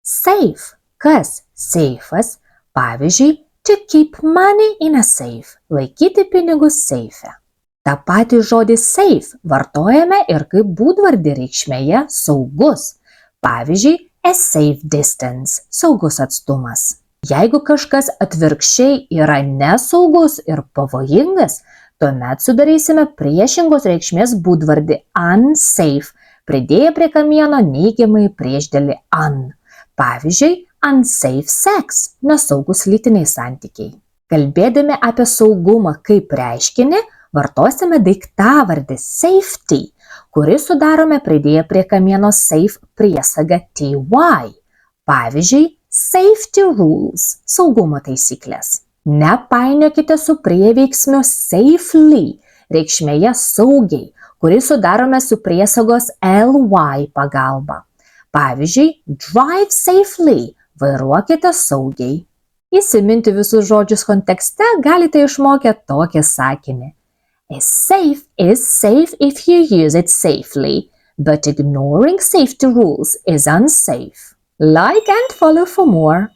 Safe. Kas seifas? Pavyzdžiui, to keep money in a safe. Laikyti pinigus seife. Ta patį žodį safe vartojame ir kaip būdvardį reikšmėje saugus. Pavyzdžiui, a safe distance. Saugus atstumas. Jeigu kažkas atvirkščiai yra nesaugus ir pavojingas, tuomet sudarysime priešingos reikšmės būdvardį unsafe, pridėję prie kamieno neigiamąjį priešdėlį un. Pavyzdžiui, unsafe sex – nesaugus lytiniai santykiai. Kalbėdami apie saugumą kaip reiškinį, vartosime daiktavardį safety, kurį sudarome pridėję prie kamieno safe priesagą ty. Pavyzdžiui, safety rules – saugumo taisyklės. Nepainiokite su prieveiksmiu safely, reikšmėje saugiai, kurį sudarome su priesagos ly pagalba. Pavyzdžiui, drive safely – vairuokite saugiai. Įsiminti visus žodžius kontekste galite išmokę tokį sakinį. A safe is safe if you use it safely, but ignoring safety rules is unsafe. Like and follow for more.